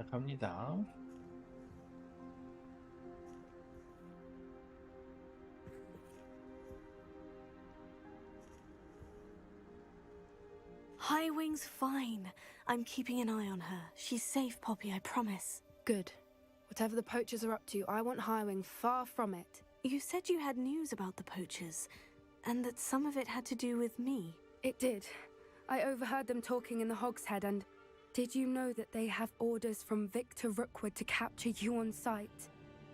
시작합니다. Highwing's fine. I'm keeping an eye on her. She's safe, Poppy, I promise. Good. Whatever the poachers are up to, I want Highwing far from it. You said you had news about the poachers, and that some of it had to do with me. It did. I overheard them talking in the Hogshead, and did you know that they have orders from Victor Rookwood to capture you on sight?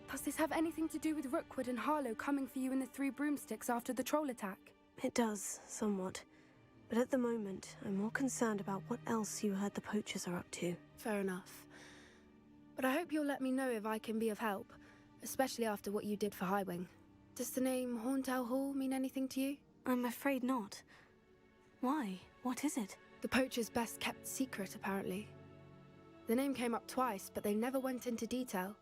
Does this have anything to do with Rookwood and Harlow coming for you in the Three Broomsticks after the troll attack? It does, somewhat. But at the moment, I'm more concerned about what else you heard the poachers are up to. Fair enough. But I hope you'll let me know if I can be of help, especially after what you did for Highwing. Does the name Horntail Hall mean anything to you? I'm afraid not. Why? What is it? The poachers' best-kept secret, apparently. The name came up twice, but they never went into detail.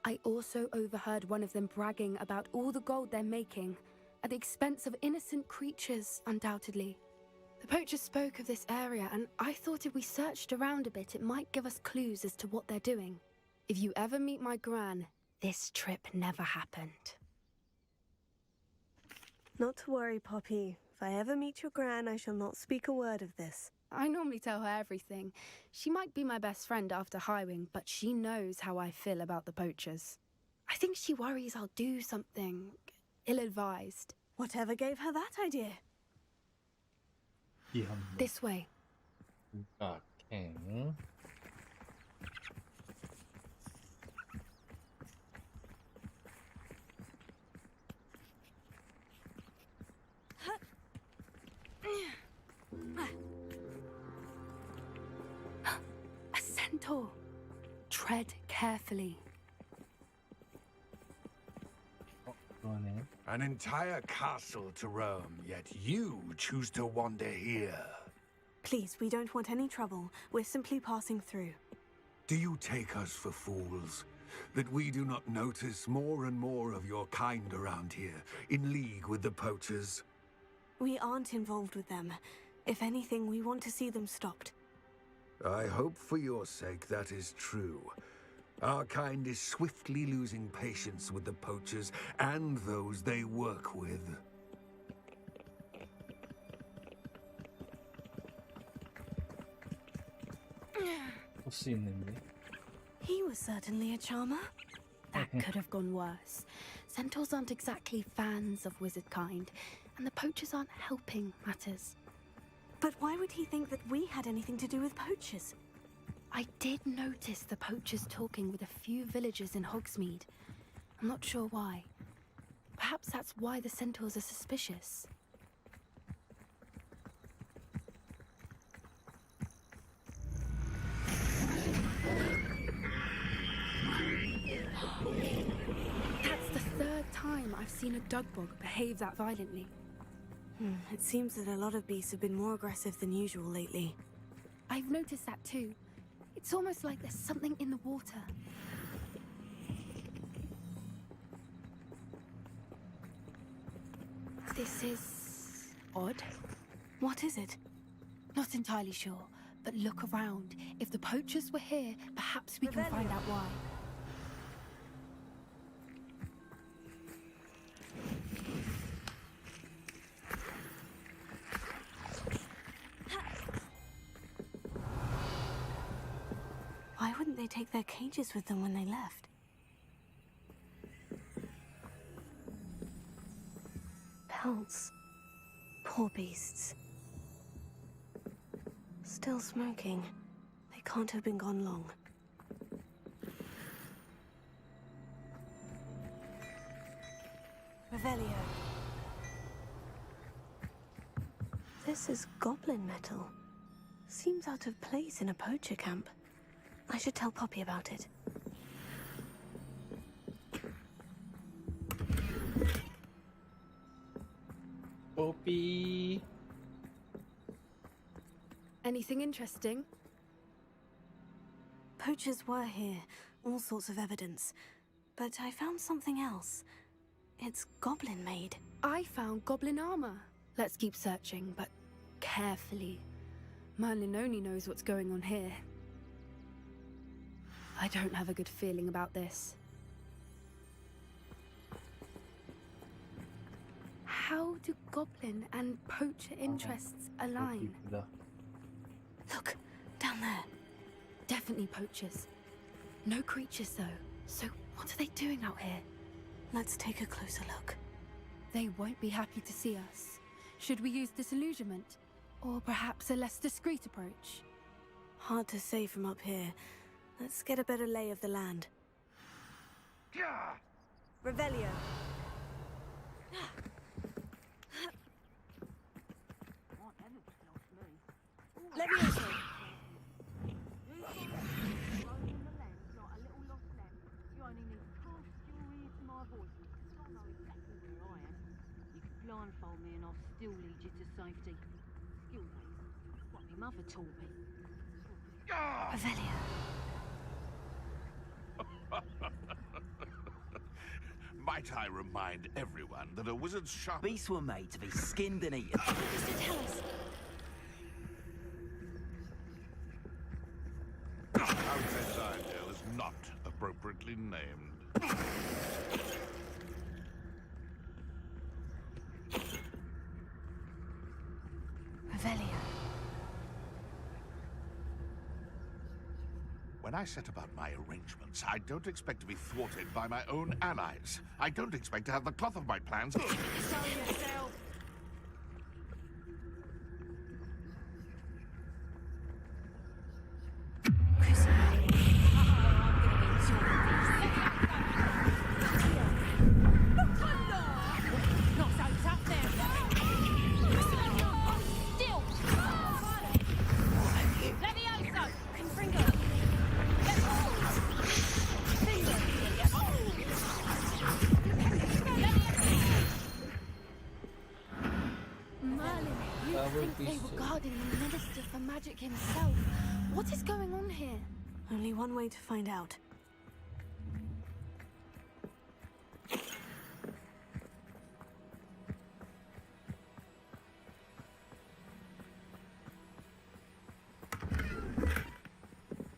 I also overheard one of them bragging about all the gold they're making, at the expense of innocent creatures, undoubtedly. The poachers spoke of this area, and I thought if we searched around a bit, it might give us clues as to what they're doing. If you ever meet my gran, this trip never happened. Not to worry, Poppy. If I ever meet your gran, I shall not speak a word of this. I normally tell her everything. She might be my best friend after Highwing, but she knows how I feel about the poachers. I think she worries I'll do something ill-advised. Whatever gave her that idea? This way. 갱. A centaur. Tread carefully. 그러네. An entire castle to roam, yet you choose to wander here. Please, we don't want any trouble. We're simply passing through. Do you take us for fools? That we do not notice more and more of your kind around here, in league with the poachers? We aren't involved with them. If anything, we want to see them stopped. I hope for your sake that is true. Our kind is swiftly losing patience with the poachers and those they work with. 볼 수 있는데. He was certainly a charmer. That could have gone worse. Centaurs aren't exactly fans of wizard kind, and the poachers aren't helping matters. But why would he think that we had anything to do with poachers? I did notice the poachers talking with a few villagers in Hogsmeade. I'm not sure why. Perhaps that's why the centaurs are suspicious. That's the third time I've seen a dugbog behave that violently. It seems that a lot of beasts have been more aggressive than usual lately. I've noticed that too. It's almost like there's something in the water. This is odd. What is it? Not entirely sure, but look around. If the poachers were here, perhaps we can find out why. Why wouldn't they take their cages with them when they left? Pelts. Poor beasts. Still smoking. They can't have been gone long. Revelio. This is goblin metal. Seems out of place in a poacher camp. I should tell Poppy about it. 뽀삐. Anything interesting? Poachers were here, all sorts of evidence. But I found something else. It's goblin-made. I found goblin armor. Let's keep searching, but carefully. Merlin only knows what's going on here. I don't have a good feeling about this. How do goblin and poacher interests align? 이쁘다. Look, down there. Definitely poachers. No creatures though. So what are they doing out here? Let's take a closer look. They won't be happy to see us. Should we use disillusionment? Or perhaps a less discreet approach? Hard to say from up here. Let's get a better lay of the land. Revelio. Levioso. Blindfold me and I'll still lead you to safety. Skill base. What my mother taught me. Revelio. Might I remind everyone that a wizard's sharp... Beasts were made to be skinned and eaten. What does it tell us? Countess Idle is not appropriately named. Revelio. When I set about my arrangements, I don't expect to be thwarted by my own allies. I don't expect to have the cloth of my plans... Show yourself! Not so tough there! Still! Levioso! Confringo! Merlin, you think they were guarding the Minister for Magic himself? What is going on here? Only one way to find out.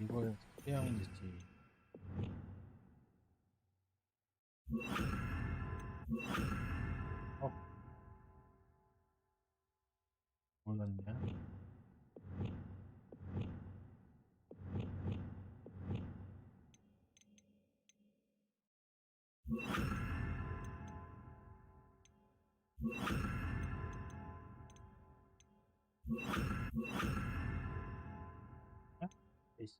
이걸 태양이지. 몰랐냐? 에이씨.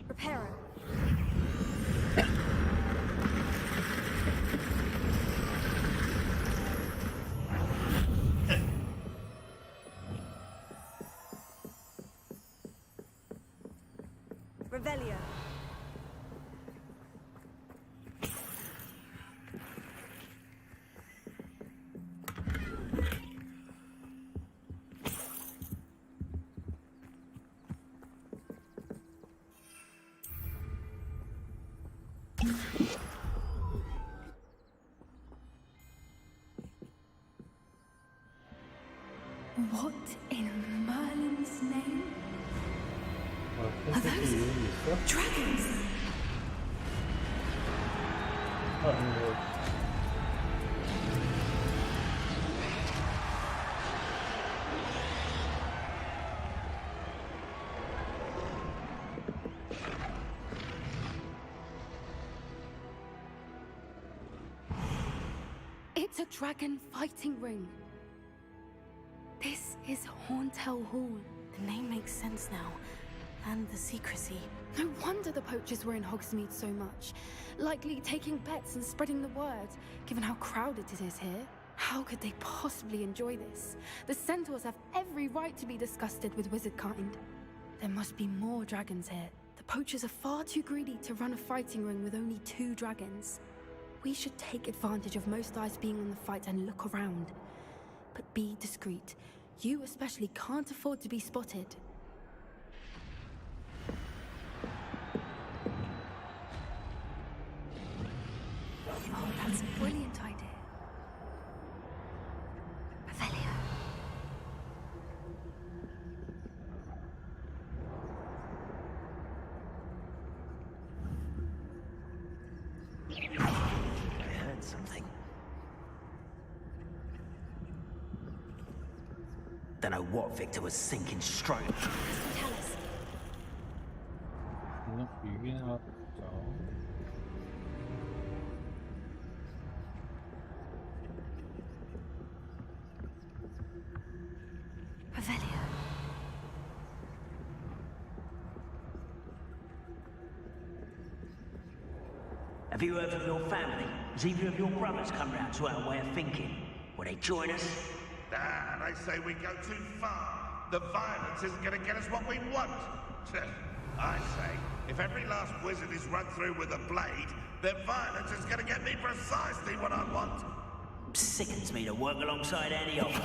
Reparo. Revelio. What in Merlin's name? 콘서트 이름이 있어? Dragons! 이거 It's a dragon fighting ring. This is Horntail Hall. The name makes sense now. And the secrecy. No wonder the poachers were in Hogsmeade so much. Likely taking bets and spreading the word, given how crowded it is here. How could they possibly enjoy this? The centaurs have every right to be disgusted with wizard kind. There must be more dragons here. The poachers are far too greedy to run a fighting ring with only 2 dragons. We should take advantage of most eyes being on the fight and look around. But be discreet. You especially can't afford to be spotted. Oh, that's a brilliant idea. Revelio. I heard something. Don't know what Victor was thinking straight. Tell us. 그냥 비긴 하죠. Revelio. Have you heard from your family? Has either of your brothers come round to our way of thinking? Will they join us? Dad, I say we go too far. The violence isn't going to get us what we want. I say, if every last wizard is run through with a blade, then violence is going to get me precisely what I want. Sickens me to work alongside any of them.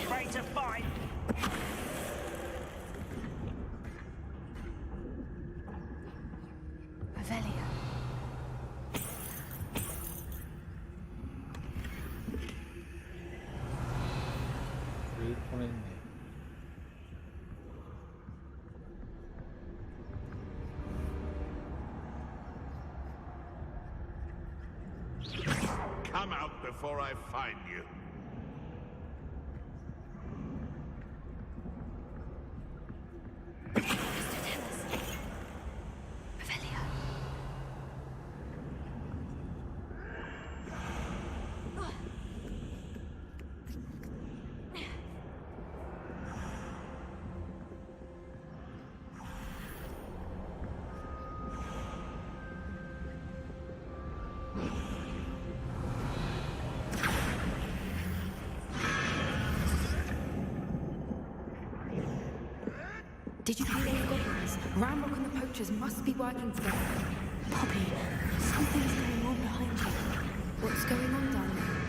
Afraid to fight. Revelio. 글 보냈네. Come out before I find you. Revelio. Did you see those goblins? Ramrock and the poachers must be working together. Poppy, something's going on behind you. What's going on down there?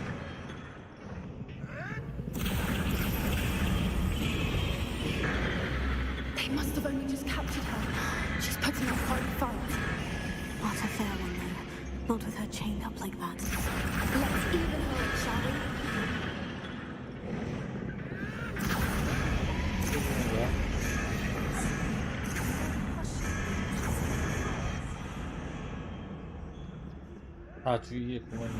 They must have only just captured her. She's putting up quite a fight. Not a fair one, then. Not with her chained up like that. Let's even her up, shall we? 다 주위에 부모님.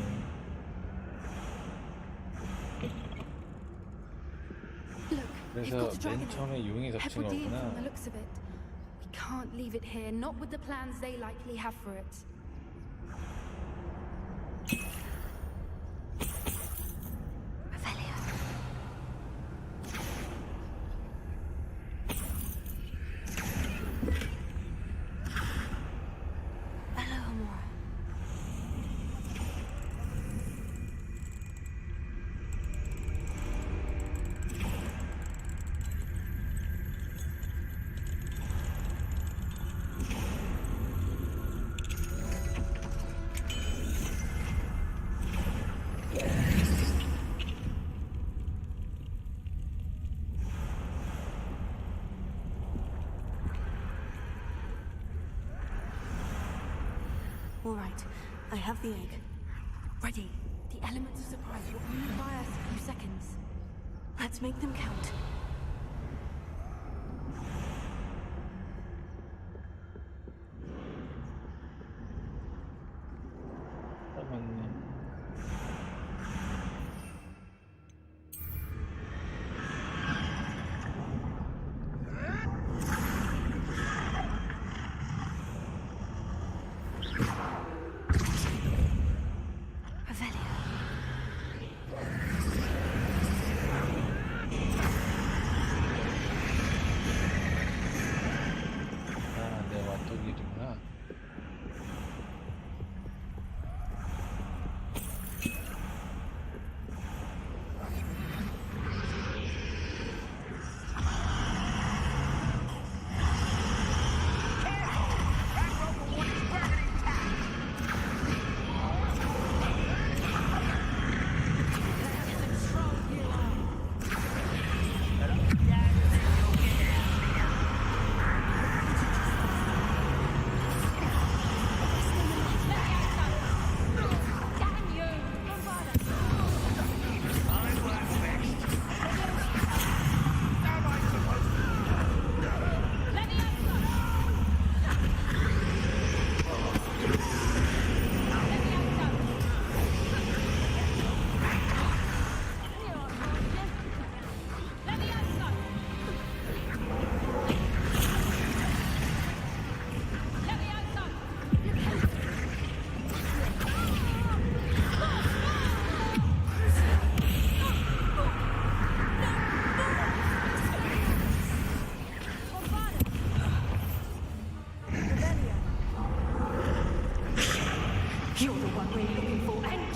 Look, they've 그래서 got a dragon 맨 처음에 용이 egg. 덮친 Hebridean from 거구나. the looks of it. We can't leave it here, not with the plans they likely have for it. Revelio. Hello, Amora. All right, I have the egg. Ready. The elements of surprise will only buy us a few seconds. Let's make them count. 맞네. Revelio.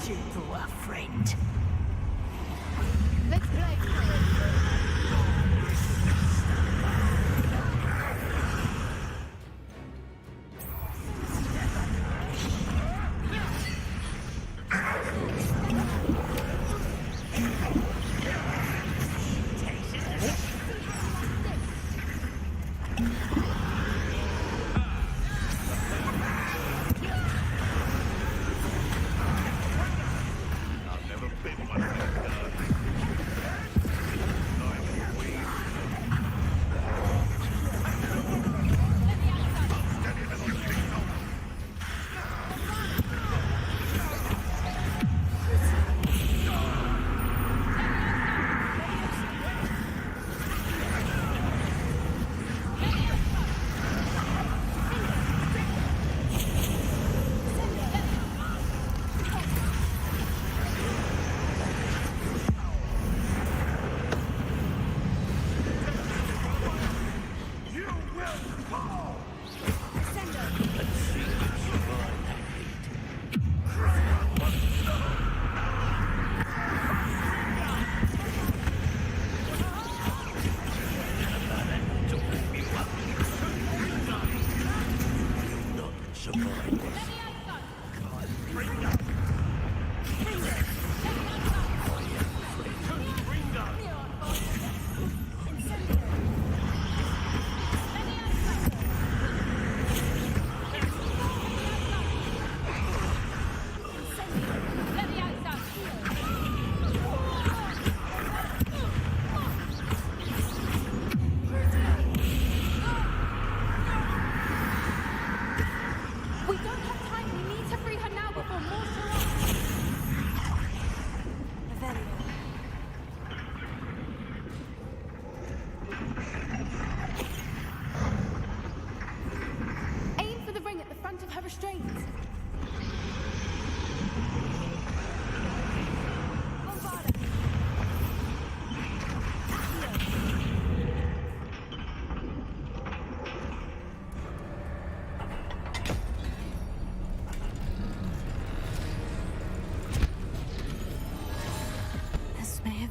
ship for a friend. Let's play.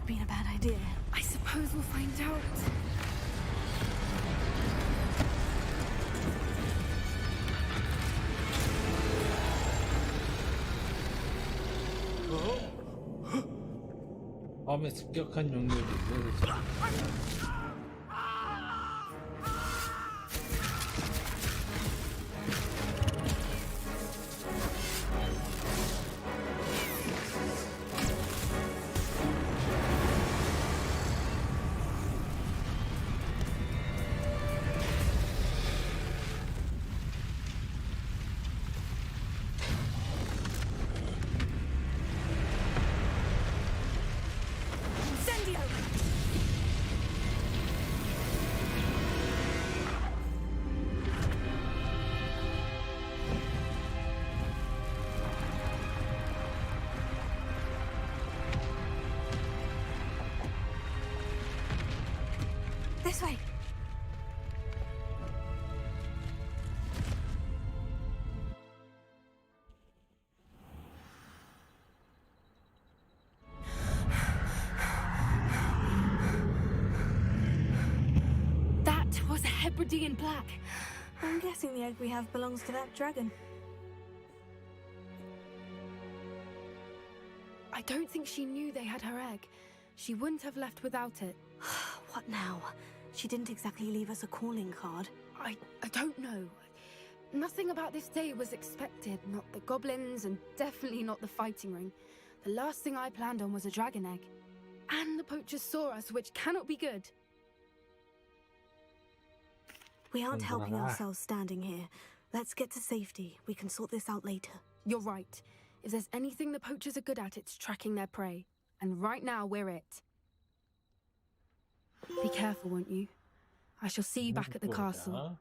Been a bad idea. I suppose we'll find out. 밤에 습격한 용도를 보여줬어. This way. That was a Hebridean plaque. I'm guessing the egg we have belongs to that dragon. I don't think she knew they had her egg. She wouldn't have left without it. What now? She didn't exactly leave us a calling card. I don't know. Nothing about this day was expected. Not the goblins, and definitely not the fighting ring. The last thing I planned on was a dragon egg. And the poachers saw us, which cannot be good. We aren't helping Umbrella. ourselves standing here. Let's get to safety. We can sort this out later. You're right. If there's anything the poachers are good at, it's tracking their prey. And right now, we're it. Be careful, won't you? I shall see you back at the castle.